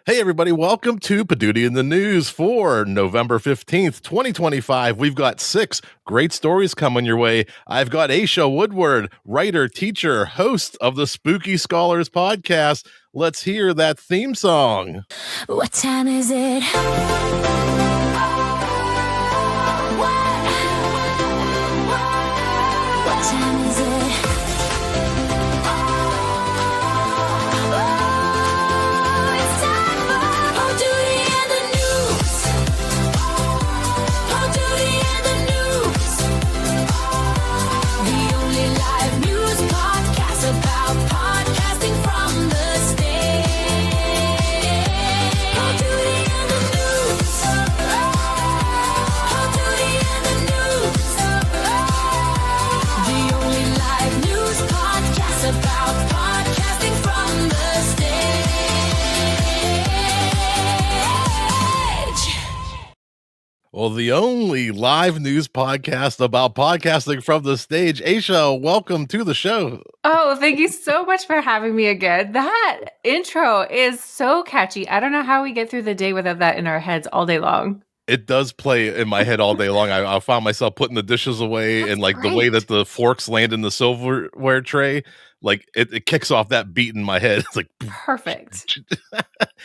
Hey, everybody, welcome to Poduty in the News for November 15th, 2025. We've got 6 great stories coming your way. I've got Ashe Woodward, writer, teacher, host of the Spooky Scholars podcast. Let's hear that theme song. What time is it? What time is it? It's time for Poduty and the news. Poduty and the news. The only live news podcast about podcasting from the stage. Poduty and the news. Poduty and the news. The only live news podcast about podcasting from the stage. Well, the only live news podcast about podcasting from the stage. Ashe, welcome to the show. Oh, thank you so much for having me again. That intro is so catchy. I don't know how we get through the day without that in our heads all day long. It does play in my head all day long. I found myself putting the dishes away, That's and like the way great. that the forks land in the silverware tray, like it kicks off that beat in my head. It's like, Perfect.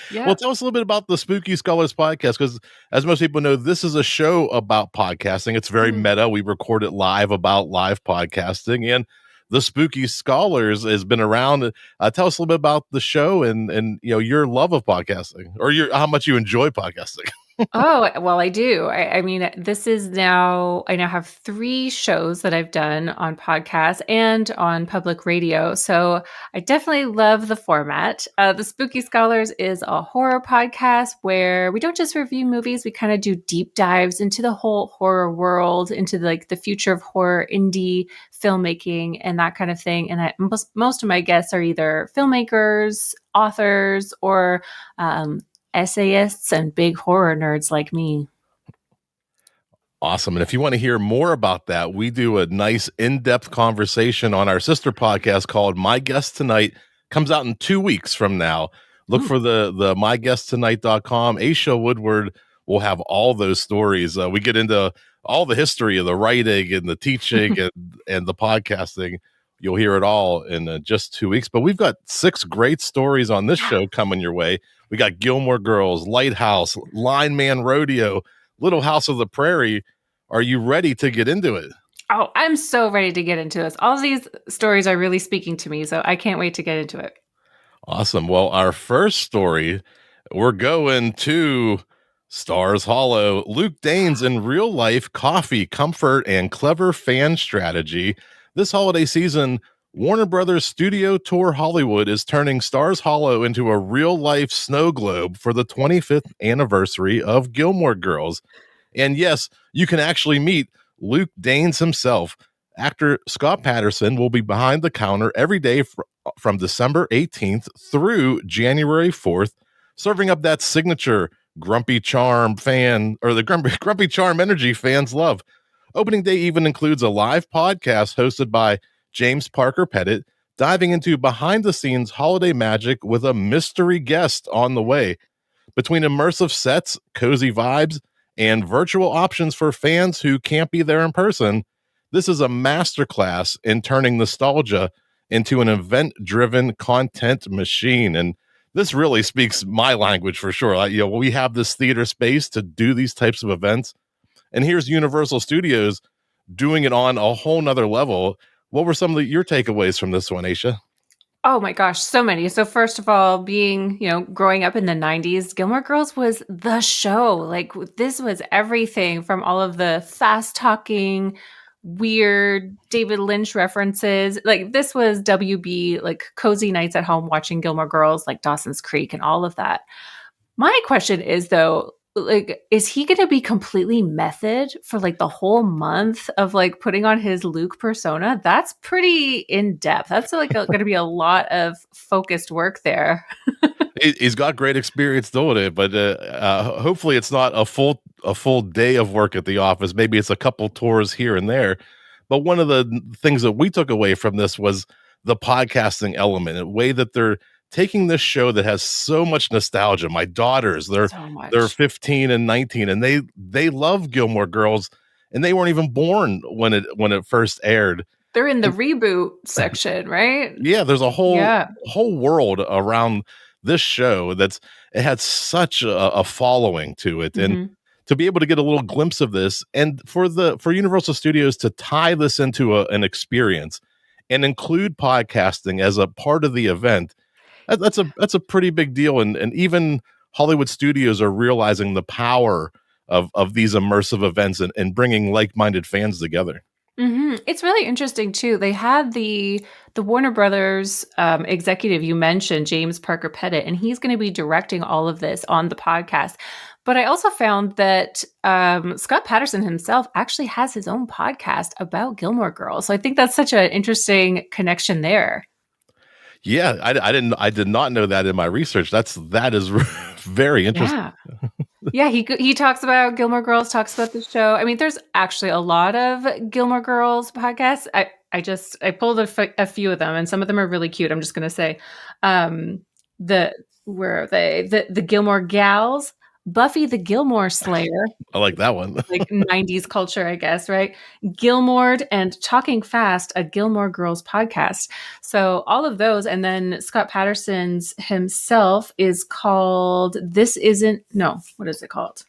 Yeah. well, tell us a little bit about the Spooky Scholars podcast, because as most people know, this is a show about podcasting. It's very meta. We record it live about live podcasting, and the Spooky Scholars has been around. Tell us a little bit about the show and your love of podcasting, or how much you enjoy podcasting. Oh, well, I do. I mean, I now have 3 shows that I've done on podcasts and on public radio. So I definitely love the format. The Spooky Scholars is a horror podcast where we don't just review movies, we kind of do deep dives into the whole horror world, into like the future of horror, indie filmmaking, and that kind of thing. And most of my guests are either filmmakers, authors, or essayists and big horror nerds like me. Awesome. And if you want to hear more about that, we do a nice in-depth conversation on our sister podcast called My Guest Tonight. Comes out in 2 weeks from now. Look for the myguesttonight.com. Ashe Woodward will have all those stories. We get into all the history of the writing and the teaching and the podcasting. You'll hear it all in just 2 weeks. But we've got 6 great stories on this show coming your way. We got Gilmore Girls, Lighthouse, Lineman, Rodeo, Little House of the Prairie. Are you ready to get into it? Oh, I'm so ready to get into this. All of these stories are really speaking to me, so I can't wait to get into it. Awesome. Well, our first story, we're going to Stars Hollow. Luke Danes in real life coffee, comfort, and clever fan strategy. This holiday season, Warner Brothers Studio Tour Hollywood is turning Stars Hollow into a real-life snow globe for the 25th anniversary of Gilmore Girls. And yes, you can actually meet Luke Danes himself. Actor Scott Patterson will be behind the counter every day from December 18th through January 4th, serving up that signature Grumpy Charm fan, or the Grumpy Charm energy fans love. Opening day even includes a live podcast hosted by James Parker Pettit, diving into behind-the-scenes holiday magic with a mystery guest on the way. Between immersive sets, cozy vibes, and virtual options for fans who can't be there in person, this is a masterclass in turning nostalgia into an event-driven content machine. And this really speaks my language for sure. We have this theater space to do these types of events, and here's Universal Studios doing it on a whole nother level. What were some of your takeaways from this one, Ashe? Oh my gosh, so many. So first of all, growing up in the 90s, Gilmore Girls was the show. Like this was everything from all of the fast talking, weird David Lynch references. Like this was WB, like cozy nights at home watching Gilmore Girls, like Dawson's Creek and all of that. My question is though, like, is he going to be completely method for like the whole month of like putting on his Luke persona? That's pretty in depth. That's like going to be a lot of focused work there. He's got great experience doing it, but hopefully it's not a full day of work at the office. Maybe it's a couple tours here and there. But one of the things that we took away from this was the podcasting element, the way that they're taking this show that has so much nostalgia. My daughters, So they're much. 15 and 19, and they love Gilmore Girls, and they weren't even born when it first aired. They're in the And reboot section, right? yeah, there's a Yeah. whole world around this show it had such a following to it, and Mhm. to be able to get a little glimpse of this, and for Universal Studios to tie this into an experience and include podcasting as a part of the event, that's a pretty big deal, and even Hollywood studios are realizing the power of these immersive events and bringing like-minded fans together. It's really interesting too. They had the Warner Brothers executive you mentioned, James Parker Pettit, and he's going to be directing all of this on the podcast. But I also found that Scott Patterson himself actually has his own podcast about Gilmore Girls. So I think that's such an interesting connection there. Yeah, I did not know that in my research. That is very interesting. Yeah. Yeah, he talks about Gilmore Girls, talks about the show. I mean, there's actually a lot of Gilmore Girls podcasts. I pulled a few of them, and some of them are really cute. I'm just gonna say, the where are they? The Gilmore Gals, Buffy the Gilmore Slayer, I like that one. like 90s culture, I guess, right? Gilmored and Talking Fast, a Gilmore Girls podcast. So all of those. And then Scott Patterson's himself is called This Isn't, no, what is it called?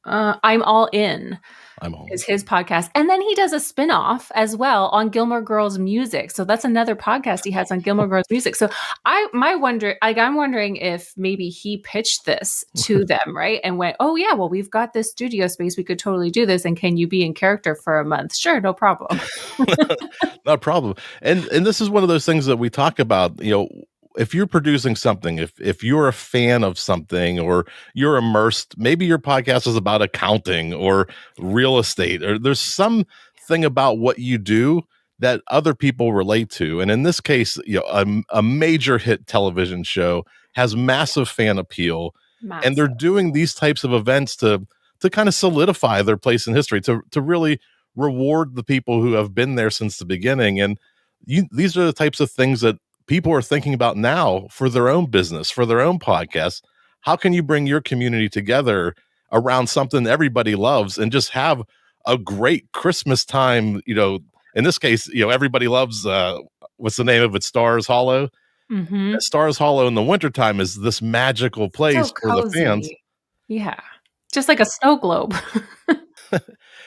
I'm All In I'm home. is his podcast. And then he does a spin-off as well on Gilmore Girls music. So that's another podcast he has on Gilmore Girls music. So I'm wondering if maybe he pitched this to them, right? And went, "Oh yeah, well, we've got this studio space. We could totally do this. And can you be in character for a month?" Sure, no problem. Not a problem. And this is one of those things that we talk about, if you're producing something, if you're a fan of something, or you're immersed, maybe your podcast is about accounting or real estate, or there's something about what you do that other people relate to. And in this case, a major hit television show has massive fan appeal, and they're Massive. doing these types of events to kind of solidify their place in history, to really reward the people who have been there since the beginning. And these are the types of things that people are thinking about now for their own business, for their own podcasts. How can you bring your community together around something everybody loves and just have a great Christmas time? In this case, everybody loves, what's the name of it? Stars Hollow. Hmm. Stars Hollow in the wintertime is this magical So place for the fans. cozy. Yeah. Just like a snow globe.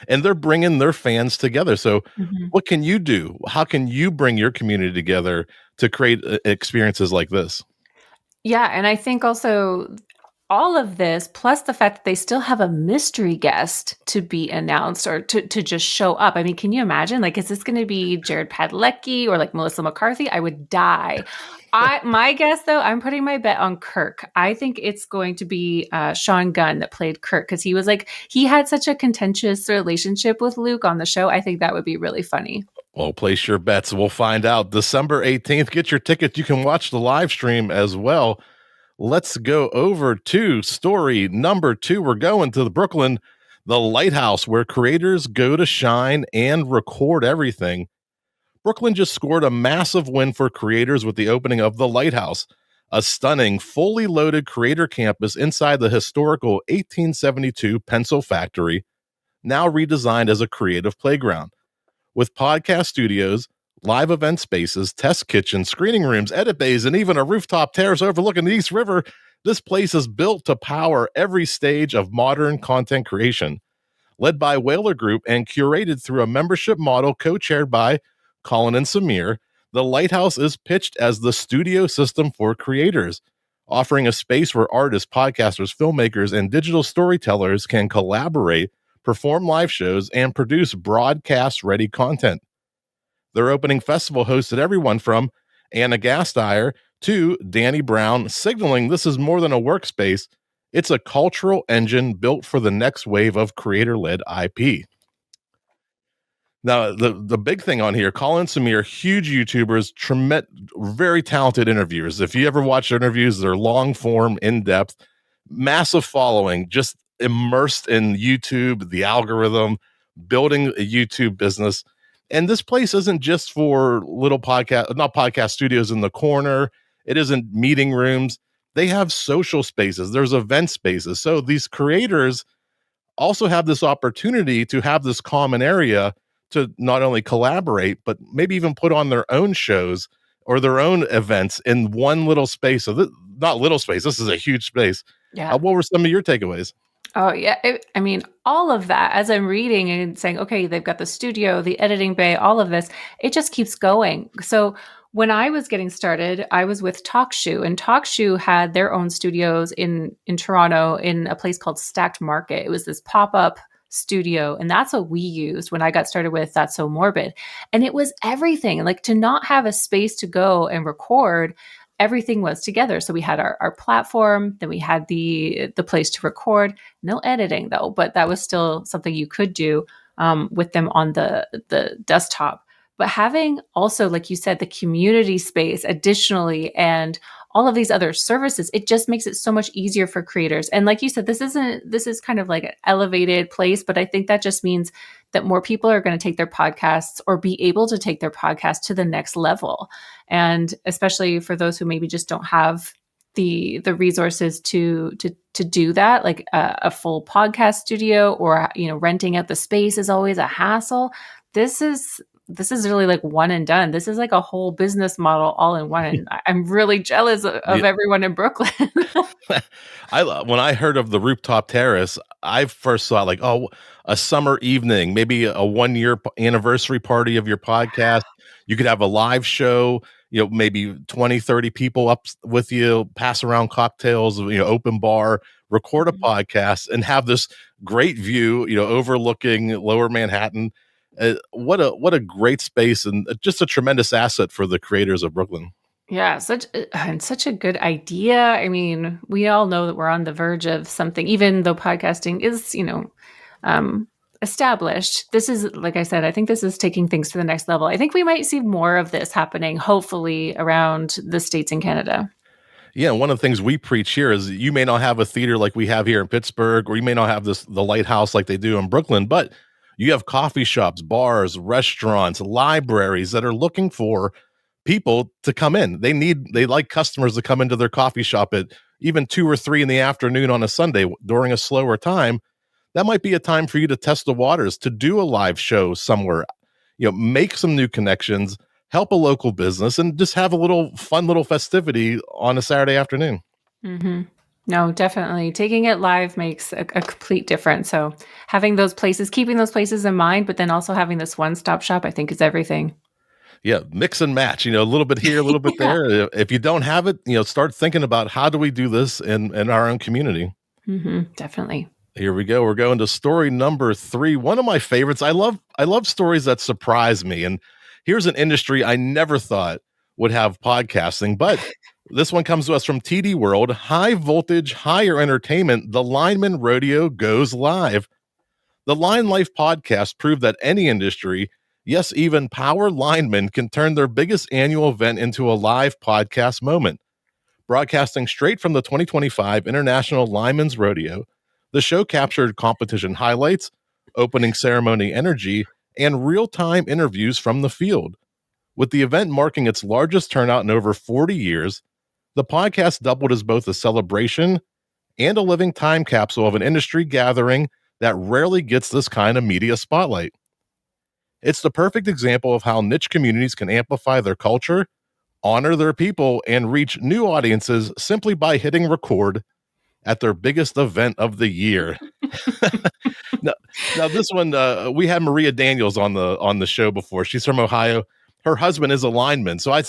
And they're bringing their fans together. So Mhm. what can you do? How can you bring your community together to create experiences like this? Yeah, and I think also all of this, plus the fact that they still have a mystery guest to be announced or to just show up. I mean, can you imagine? Like, is this going to be Jared Padalecki or like Melissa McCarthy? I would die. My guess though, I'm putting my bet on Kirk. I think it's going to be Sean Gunn that played Kirk, because he had such a contentious relationship with Luke on the show. I think that would be really funny. Well, place your bets. We'll find out December 18th. Get your tickets. You can watch the live stream as well. Let's go over to story number 2. We're going to Brooklyn, the lighthouse where creators go to shine and record everything. Brooklyn just scored a massive win for creators with the opening of the Lighthouse, a stunning, fully loaded creator campus inside the historical 1872 pencil factory, now redesigned as a creative playground. With podcast studios, live event spaces, test kitchens, screening rooms, edit bays, and even a rooftop terrace overlooking the East River, this place is built to power every stage of modern content creation. Led by Whaler Group and curated through a membership model co-chaired by Colin and Samir, the Lighthouse is pitched as the studio system for creators, offering a space where artists, podcasters, filmmakers, and digital storytellers can collaborate, perform live shows, and produce broadcast-ready content. Their opening festival hosted everyone from Anna Gasteyer to Danny Brown, signaling this is more than a workspace. It's a cultural engine built for the next wave of creator-led IP. Now, the big thing on here, Colin and Samir, huge YouTubers, very talented interviewers. If you ever watch their interviews, they're long form, in depth, massive following, just immersed in YouTube, the algorithm, building a YouTube business. And this place isn't just for little not podcast studios in the corner. It isn't meeting rooms. They have social spaces. There's event spaces. So these creators also have this opportunity to have this common area to not only collaborate, but maybe even put on their own shows or their own events in one little space. So, not little space, this is a huge space. Yeah. What were some of your takeaways? Oh, yeah. I mean, all of that, as I'm reading and saying, okay, they've got the studio, the editing bay, all of this, it just keeps going. So when I was getting started, I was with TalkShoe, and TalkShoe had their own studios in Toronto in a place called Stacked Market. It was this pop-up studio, and that's what we used when I got started with That's So Morbid. And it was everything. Like, to not have a space to go and record, everything was together. So we had our platform, then we had the place to record. No editing though, but that was still something you could do with them on the desktop. But having also, like you said, the community space additionally, and all of these other services, it just makes it so much easier for creators. And like you said, this is kind of like an elevated place, but I think that just means that more people are going to take their podcasts or be able to take their podcast to the next level. And especially for those who maybe just don't have the resources to do that, like a full podcast studio, or renting out the space is always a hassle. This is really like one and done. This is like a whole business model all in one. And I'm really jealous of Yeah. everyone in Brooklyn. When I heard of the rooftop terrace, I first thought like, oh, a summer evening, maybe a 1 year anniversary party of your podcast. You could have a live show, maybe 20, 30 people up with you, pass around cocktails, open bar, record a podcast, and have this great view, overlooking Lower Manhattan. What a great space, and just a tremendous asset for the creators of Brooklyn. Yeah, such a good idea. I mean, we all know that we're on the verge of something, even though podcasting is, um, established. This is, like I said, I think this is taking things to the next level. I think we might see more of this happening, hopefully, around the States and Canada. Yeah, one of the things we preach here is you may not have a theater like we have here in Pittsburgh, or you may not have the lighthouse like they do in Brooklyn, but you have coffee shops, bars, restaurants, libraries that are looking for people to come in. They like customers to come into their coffee shop at even 2 or 3 in the afternoon on a Sunday during a slower time. That might be a time for you to test the waters, to do a live show somewhere, make some new connections, help a local business, and just have a little fun little festivity on a Saturday afternoon. Mm-hmm. No, definitely. Taking it live makes a complete difference. So having those places, keeping those places in mind, but then also having this one-stop shop, I think is everything. Yeah, mix and match, a little bit here, a little bit Yeah. there. If you don't have it, start thinking about how do we do this in our own community. Mm-hmm. Definitely. Here we go. We're going to story number 3. One of my favorites. I love stories that surprise me. And here's an industry I never thought would have podcasting, but this one comes to us from TD World. High voltage, higher entertainment. The Lineman Rodeo goes live. The Line Life podcast proved that any industry, yes, even power linemen, can turn their biggest annual event into a live podcast moment. Broadcasting straight from the 2025 International Lineman's Rodeo, the show captured competition highlights, opening ceremony energy, and real-time interviews from the field. With the event marking its largest turnout in over 40 years, the podcast doubled as both a celebration and a living time capsule of an industry gathering that rarely gets this kind of media spotlight. It's the perfect example of how niche communities can amplify their culture, honor their people, and reach new audiences simply by hitting record at their biggest event of the year. now, now this one, we had Maria Daniels on the show before. She's from Ohio. Her husband is a lineman, so I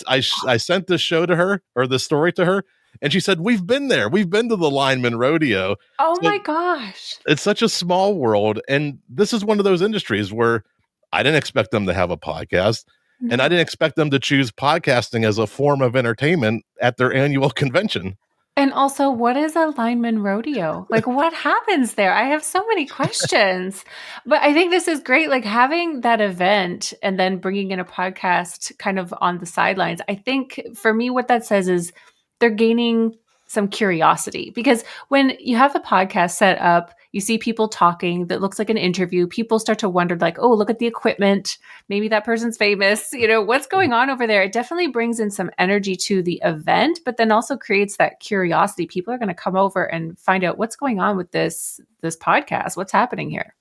sent this show to her, or the story to her, and she said, "We've been there. We've been to the Lineman Rodeo." Oh So my gosh. it's such a small world, and this is one of those industries where I didn't expect them to have a podcast, and I didn't expect them to choose podcasting as a form of entertainment at their annual convention. And also, what is a lineman rodeo? Like, what happens there? I have so many questions. But I think this is great, like having that event and then bringing in a podcast kind of on the sidelines. I think for me, what that says is they're gaining some curiosity. Because when you have the podcast set up, you see people talking that looks like an interview, people start to wonder, like, oh, look at the equipment. Maybe that person's famous. What's going on over there? It definitely brings in some energy to the event, but then also creates that curiosity. People are going to come over and find out what's going on with this podcast. What's happening here?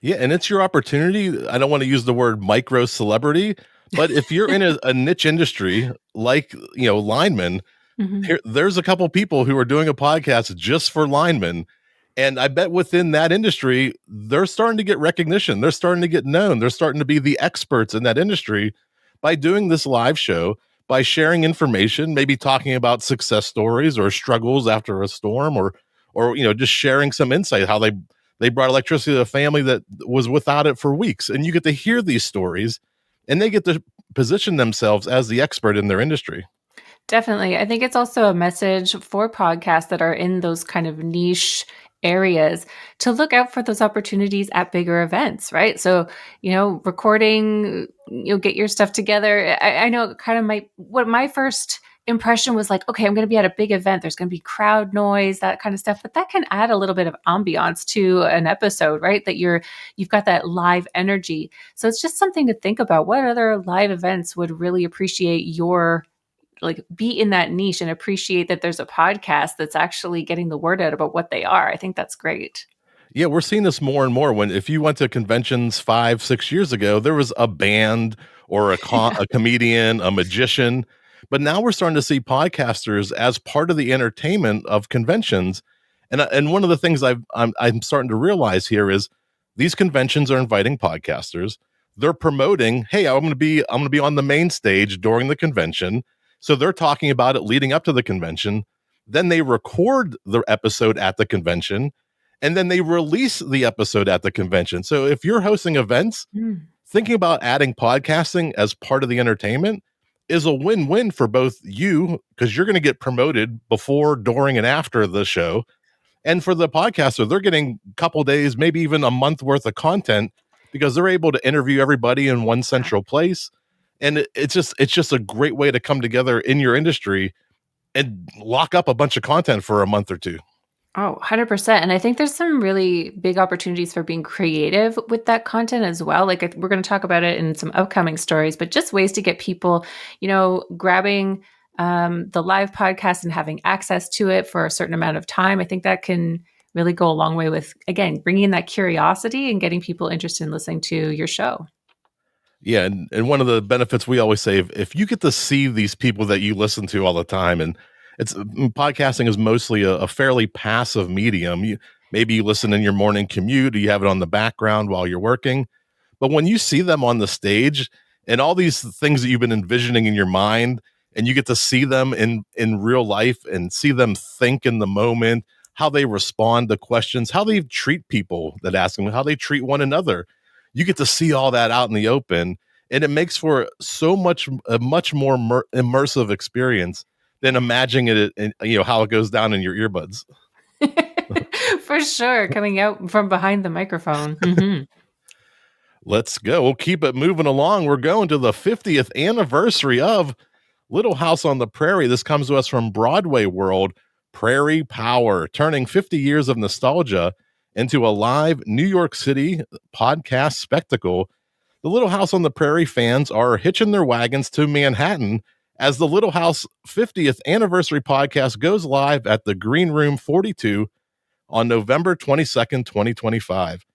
Yeah, and it's your opportunity. I don't want to use the word micro celebrity, but if you're in a niche industry like, Lineman, Mhm. there's a couple people who are doing a podcast just for Lineman. And I bet within that industry, they're starting to get recognition. They're starting to get known. They're starting to be the experts in that industry by doing this live show, by sharing information, maybe talking about success stories or struggles after a storm, or just sharing some insight how they brought electricity to a family that was without it for weeks. And you get to hear these stories, and they get to position themselves as the expert in their industry. Definitely. I think it's also a message for podcasts that are in those kind of niche areas to look out for those opportunities at bigger events, right? So, recording, get your stuff together. I know kind of what my first impression was like, okay, I'm going to be at a big event. There's going to be crowd noise, that kind of stuff, but that can add a little bit of ambiance to an episode, right? That you've got that live energy. So it's just something to think about. What other live events would really appreciate your be in that niche and appreciate that there's a podcast that's actually getting the word out about what they are. I think that's great. Yeah, we're seeing this more and more. If you went to conventions 5, 6 years ago, there was a band or a comedian, a magician, but now we're starting to see podcasters as part of the entertainment of conventions. And one of the things I'm starting to realize here is these conventions are inviting podcasters. They're promoting, hey, I'm going to be on the main stage during the convention. So they're talking about it leading up to the convention. Then they record the episode at the convention, and then they release the episode at the convention. So if you're hosting events, Mm. thinking about adding podcasting as part of the entertainment is a win-win for both you, because you're going to get promoted before, during, and after the show. And for the podcaster, they're getting a couple days, maybe even a month worth of content, because they're able to interview everybody in one central place. And it's just a great way to come together in your industry and lock up a bunch of content for a month or two. Oh, 100%. And I think there's some really big opportunities for being creative with that content as well. Like we're going to talk about it in some upcoming stories, but just ways to get people, grabbing the live podcast and having access to it for a certain amount of time. I think that can really go a long way with, again, bringing in that curiosity and getting people interested in listening to your show. Yeah, and one of the benefits we always say, if you get to see these people that you listen to all the time, and podcasting is mostly a fairly passive medium. Maybe you listen in your morning commute, or you have it on the background while you're working. But when you see them on the stage and all these things that you've been envisioning in your mind, and you get to see them in real life and see them think in the moment, how they respond to questions, how they treat people that ask them, how they treat one another, you get to see all that out in the open, and it makes for a much more immersive experience than imagining it, and how it goes down in your earbuds. For sure. Coming out from behind the microphone. Mhm. Let's go. We'll keep it moving along. We're going to the 50th anniversary of Little House on the Prairie. This comes to us from Broadway World. Prairie Power, turning 50 years of nostalgia into a live New York City podcast spectacle. The Little House on the Prairie fans are hitching their wagons to Manhattan as the Little House 50th anniversary podcast goes live at the Green Room 42 on November 22nd, 2025.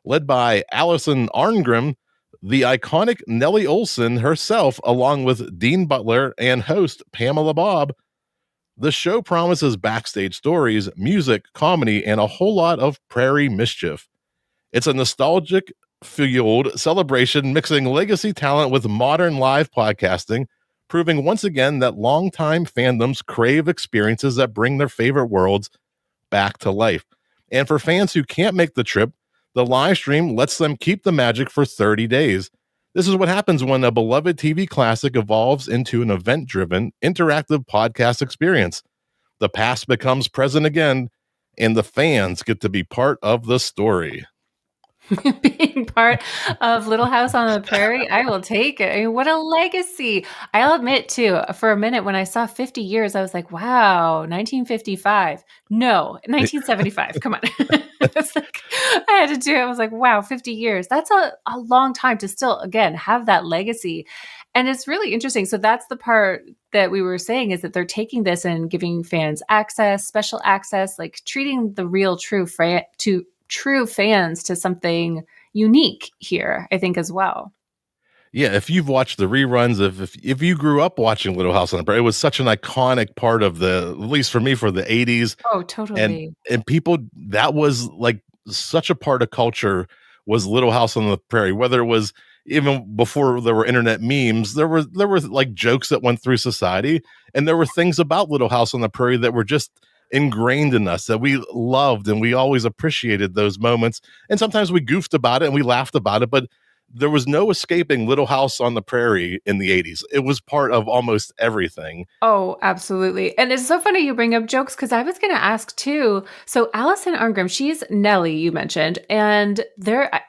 Led by Allison Arngrim, the iconic Nellie Olson herself, along with Dean Butler and host Pamela Bob. The show promises backstage stories, music, comedy, and a whole lot of prairie mischief. It's a nostalgic fueled celebration mixing legacy talent with modern live podcasting, proving once again that longtime fandoms crave experiences that bring their favorite worlds back to life. And for fans who can't make the trip, the live stream lets them keep the magic for 30 days. This is what happens when a beloved TV classic evolves into an event-driven, interactive podcast experience. The past becomes present again, and the fans get to be part of the story. being part of Little House on the Prairie, I will take it. I mean, what a legacy. I'll admit too, for a minute when I saw 50 years, I was like, wow, 1955. No, 1975. Come on. It's like, I had to do it. I was like, wow, 50 years. That's a long time to still, again, have that legacy. And it's really interesting. So that's the part that we were saying, is that they're taking this and giving fans access, special access, like treating the real true fans to something unique here, I think, as well. Yeah, if you've watched the reruns, if you grew up watching Little House on the Prairie, it was such an iconic part of at least for me, for the 80s. Oh, and totally. and people, that was like such a part of culture, was Little House on the Prairie. Whether it was even before there were internet memes, there were like jokes that went through society, and there were things about Little House on the Prairie that were just ingrained in us, that we loved, and we always appreciated those moments. And sometimes we goofed about it and we laughed about it, but there was no escaping Little House on the Prairie in the 80s. It was part of almost everything. Oh, absolutely. And it's so funny you bring up jokes, because I was going to ask too. So Allison Arngrim, she's Nellie, you mentioned, and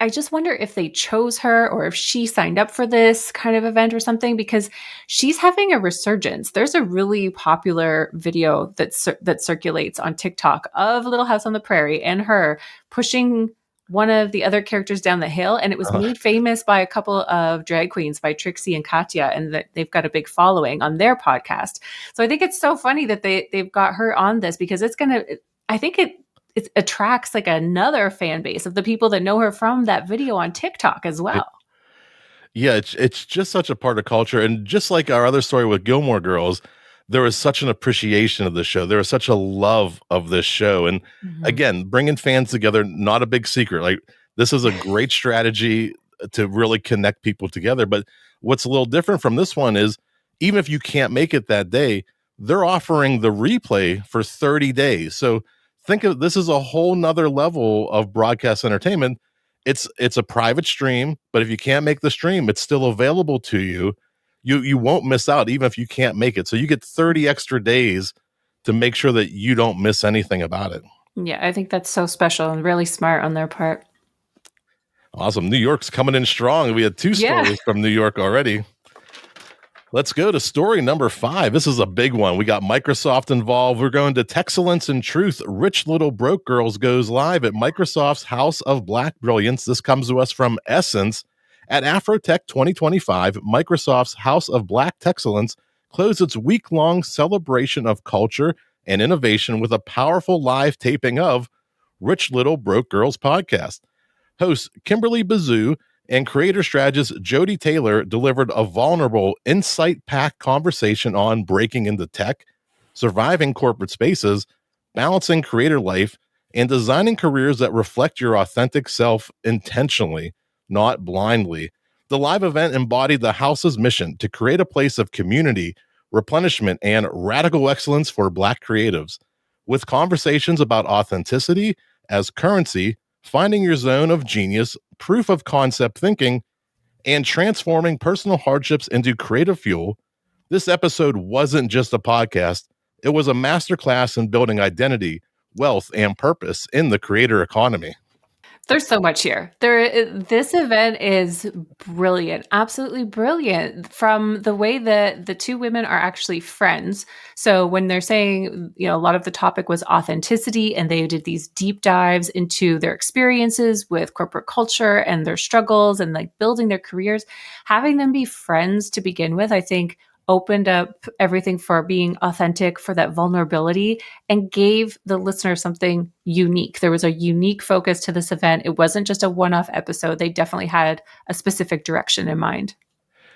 I just wonder if they chose her or if she signed up for this kind of event or something, because she's having a resurgence. There's a really popular video that circulates on TikTok of Little House on the Prairie and her pushing one of the other characters down the hill, and it was Uh, made famous by a couple of drag queens, by Trixie and Katya, and that they've got a big following on their podcast. So I think it's so funny that they've got her on this, because I think it attracts like another fan base of the people that know her from that video on TikTok as it, well. yeah, it's just such a part of culture. And just like our other story with Gilmore Girls, there was such an appreciation of the show. There was such a love of this show. And Mhm. again, bringing fans together, not a big secret. Like, this is a great strategy to really connect people together. But what's a little different from this one is, even if you can't make it that day, they're offering the replay for 30 days. So think of this as a whole nother level of broadcast entertainment. It's a private stream, but if you can't make the stream, it's still available to you. You won't miss out even if you can't make it. So you get 30 extra days to make sure that you don't miss anything about it. Yeah, I think that's so special and really smart on their part. Awesome. New York's coming in strong. We had two Yeah. stories from New York already. Let's go to story number 5. This is a big one. We got Microsoft involved. We're going to Texcellence and Truth. Rich Little Broke Girls goes live at Microsoft's House of Black Brilliance. This comes to us from Essence. At Afrotech 2025, Microsoft's House of Black Texcellence closed its week-long celebration of culture and innovation with a powerful live taping of Rich Little Broke Girls podcast. Host Kimberly Bazoo and creator strategist Jody Taylor delivered a vulnerable, insight-packed conversation on breaking into tech, surviving corporate spaces, balancing creator life, and designing careers that reflect your authentic self intentionally, not blindly. The live event embodied the house's mission to create a place of community, replenishment, and radical excellence for Black creatives, with conversations about authenticity as currency, finding your zone of genius, proof of concept thinking, and transforming personal hardships into creative fuel. This episode wasn't just a podcast, it was a masterclass in building identity, wealth, and purpose in the creator economy. There's so much here. This event is brilliant, absolutely brilliant. From the way that the two women are actually friends. So when they're saying, a lot of the topic was authenticity, and they did these deep dives into their experiences with corporate culture and their struggles and like building their careers, having them be friends to begin with, I think opened up everything for being authentic, for that vulnerability, and gave the listener something unique. There was a unique focus to this event. It wasn't just a one-off episode. They definitely had a specific direction in mind.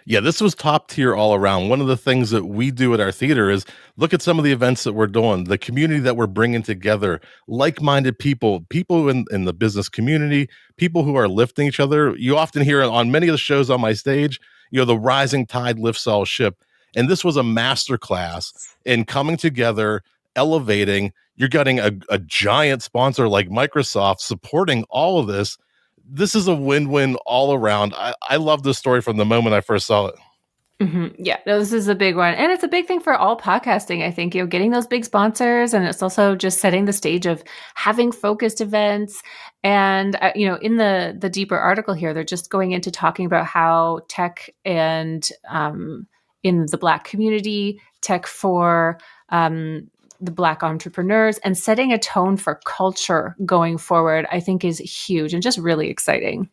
Yeah, this was top tier all around. One of the things that we do at our theater is look at some of the events that we're doing, the community that we're bringing together, like-minded people, people in the business community, people who are lifting each other. You often hear on many of the shows on my stage, the rising tide lifts all ship. And this was a master class in coming together, elevating. You're getting a giant sponsor like Microsoft supporting all of this. This is a win-win all around. I love this story from the moment I first saw it. Yeah, no, this is a big one. And it's a big thing for all podcasting, I think, getting those big sponsors. And it's also just setting the stage of having focused events. And, in the deeper article here, they're just going into talking about how tech and in the Black community, tech for the Black entrepreneurs, and setting a tone for culture going forward, I think is huge and just really exciting.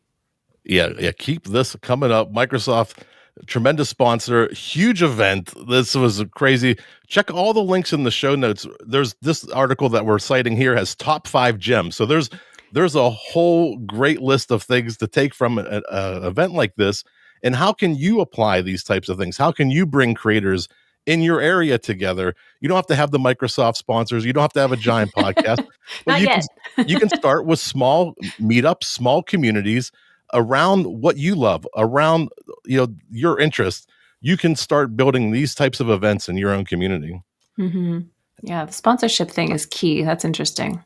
Yeah, keep this coming up. Microsoft, tremendous sponsor, huge event. This was crazy. Check all the links in the show notes. There's this article that we're citing here has top 5 gems. So there's a whole great list of things to take from an event like this. And how can you apply these types of things? How can you bring creators in your area together? You don't have to have the Microsoft sponsors. You don't have to have a giant podcast, but Not yet. you can start with small meetups, small communities around what you love, around your interests. You can start building these types of events in your own community. Yeah, the sponsorship thing is key. That's interesting.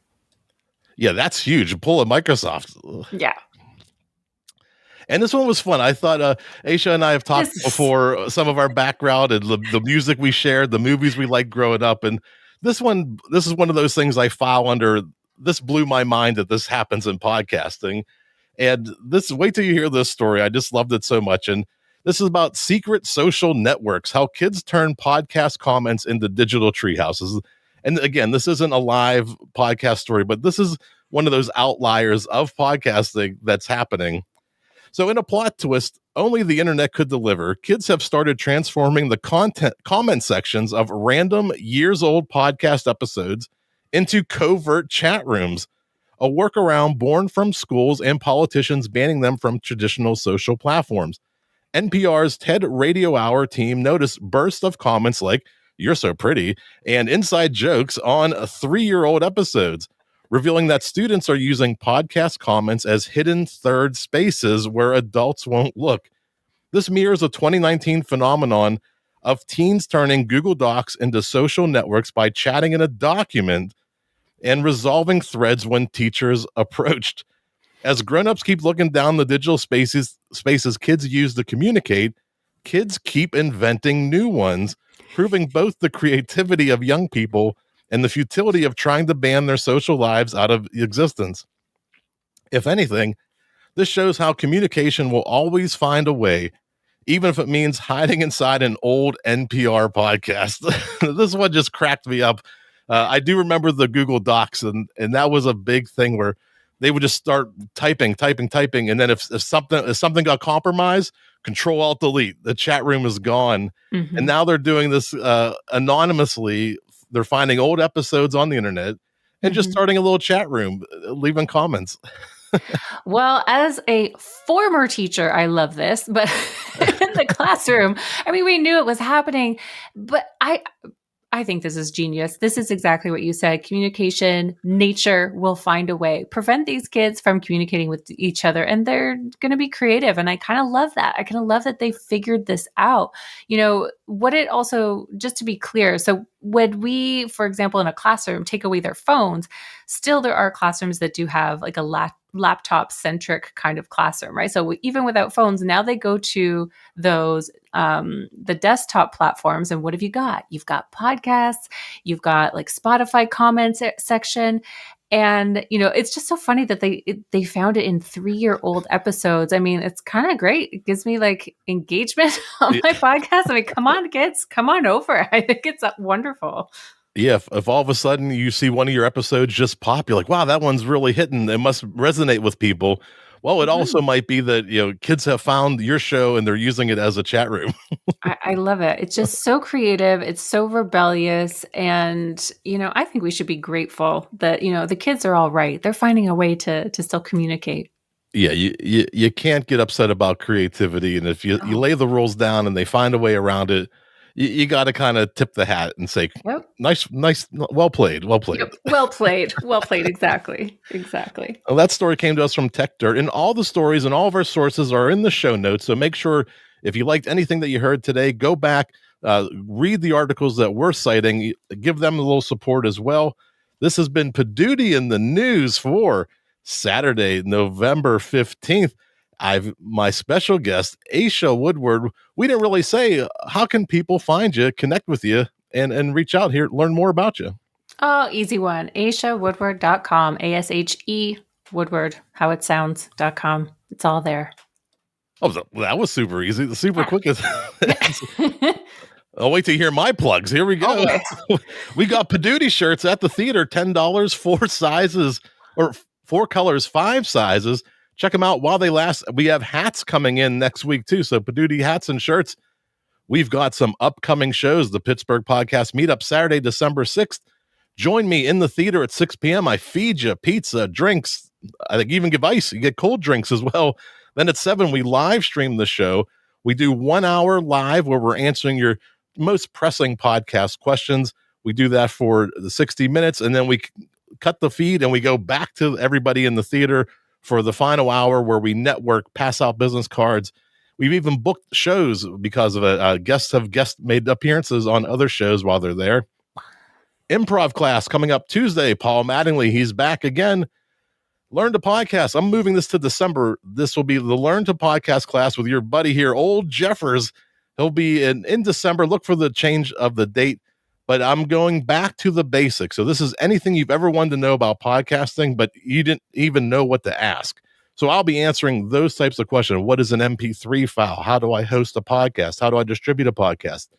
Yeah, that's huge. Pull a Microsoft. Yeah. And this one was fun. I thought Asha and I have talked before some of our background and the music we shared, the movies we liked growing up. And this is one of those things I file under. This blew my mind that this happens in podcasting. And wait till you hear this story. I just loved it so much. And this is about secret social networks, how kids turn podcast comments into digital treehouses. And again, this isn't a live podcast story, but this is one of those outliers of podcasting that's happening. So in a plot twist only the internet could deliver, kids have started transforming the comment sections of random years-old podcast episodes into covert chat rooms, a workaround born from schools and politicians banning them from traditional social platforms. NPR's TED Radio Hour team noticed bursts of comments like, "You're so pretty," and inside jokes on 3-year-old episodes, revealing that students are using podcast comments as hidden third spaces where adults won't look. This mirrors a 2019 phenomenon of teens turning Google Docs into social networks by chatting in a document and resolving threads when teachers approached. As grown-ups keep looking down the digital spaces kids use to communicate, kids keep inventing new ones, proving both the creativity of young people and the futility of trying to ban their social lives out of existence. If anything, this shows how communication will always find a way, even if it means hiding inside an old NPR podcast. This one just cracked me up. I do remember the Google Docs, and that was a big thing where they would just start typing, and then if something got compromised, Control Alt Delete, the chat room is gone. And now they're doing this anonymously. They're finding old episodes on the internet and just starting a little chat room, leaving comments. Well, as a former teacher, I love this, but in the classroom, I mean, we knew it was happening, but I think this is genius. This is exactly what you said. Communication, nature will find a way. Prevent these kids from communicating with each other, and they're going to be creative. And I kind of love that. I kind of love that they figured this out. What it also, just to be clear, so when we, for example, in a classroom, take away their phones, still there are classrooms that do have like a laptop centric kind of classroom, right? So even without phones, now they go to those the desktop platforms, and what have you got? You've got podcasts, you've got like Spotify comments section, and it's just so funny that they found it in 3-year-old episodes. I mean, it's kind of great. It gives me like engagement on my podcast. I mean, come on, kids, come on over. I think it's wonderful. Yeah, if all of a sudden you see one of your episodes just pop, you're like, wow, that one's really hitting. It must resonate with people. Well, it also might be that, kids have found your show and they're using it as a chat room. I love it. It's just so creative. It's so rebellious. And, I think we should be grateful that, the kids are all right. They're finding a way to still communicate. Yeah, you can't get upset about creativity. And if you lay the rules down and they find a way around it, you got to kind of tip the hat and say, Yep. nice, well played. Yep. Well played. Exactly. Well, that story came to us from Tech Dirt, and all the stories and all of our sources are in the show notes. So make sure if you liked anything that you heard today, go back, read the articles that we're citing, give them a little support as well. This has been Poduty in the News for Saturday, November 15th. my special guest, Ashe Woodward. We didn't really say, how can people find you, connect with you, and reach out here, learn more about you? Oh, easy one. AsheWoodward.com. ASHE Woodward, how it sounds.com. It's all there. Oh, that was super easy. Super Yeah. quick. I'll wait to hear my plugs. Here we go. Always. We got Poduty shirts at the theater, $10, 4 sizes, or 4 colors, 5 sizes. Check them out while they last. We have hats coming in next week too. So Poduty hats and shirts. We've got some upcoming shows. The Pittsburgh Podcast Meetup, Saturday, December 6th. Join me in the theater at 6 p.m. I feed you pizza, drinks. I think even give ice. You get cold drinks as well. Then at 7, we live stream the show. We do 1 hour live where we're answering your most pressing podcast questions. We do that for the 60 minutes, and then we cut the feed and we go back to everybody in the theater for the final hour where we network, pass out business cards. We've even booked shows because of it. Guests made appearances on other shows while they're there. Improv class coming up Tuesday. Paul Mattingly, he's back again. Learn to podcast. I'm moving this to December. This will be the Learn to Podcast class with your buddy here, Old Jeffers. He'll be in December. Look for the change of the date, but I'm going back to the basics. So this is anything you've ever wanted to know about podcasting, but you didn't even know what to ask. So I'll be answering those types of questions. What is an MP3 file? How do I host a podcast? How do I distribute a podcast?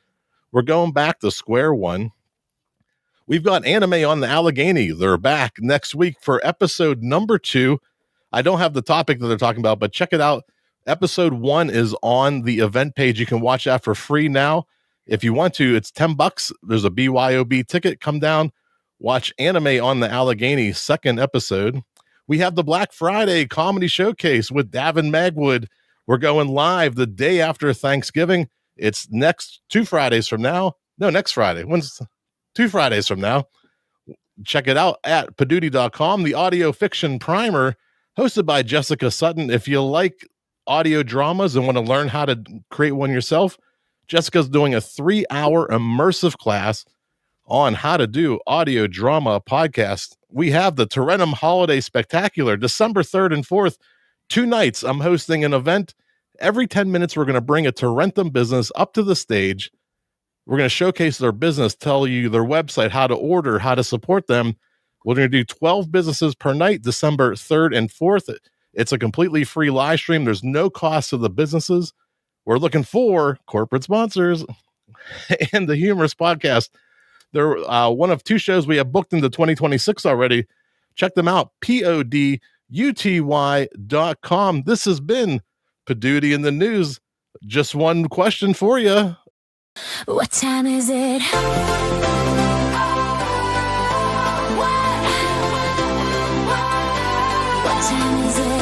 We're going back to square one. We've got Anime on the Allegheny. They're back next week for episode number 2. I don't have the topic that they're talking about, but check it out. Episode 1 is on the event page. You can watch that for free now. If you want to, it's $10. There's a BYOB ticket. Come down, watch Anime on the Allegheny, 2nd episode. We have the Black Friday Comedy Showcase with Davin Magwood. We're going live the day after Thanksgiving. It's next 2 Fridays from now. No, next Friday. When's 2 Fridays from now? Check it out at Poduty.com. The audio fiction primer hosted by Jessica Sutton. If you like audio dramas and want to learn how to create one yourself, Jessica's doing a 3-hour immersive class on how to do audio drama podcast. We have the Tarentum Holiday Spectacular, December 3rd and 4th. 2 nights, I'm hosting an event. Every 10 minutes, we're going to bring a Tarentum business up to the stage. We're going to showcase their business, tell you their website, how to order, how to support them. We're going to do 12 businesses per night, December 3rd and 4th. It's a completely free live stream. There's no cost to the businesses. We're looking for corporate sponsors and the Humorous Podcast. They're one of 2 shows we have booked into 2026 already. Check them out, PODUTY.com. This has been Poduty in the News. Just one question for you. What time is it? What time is it?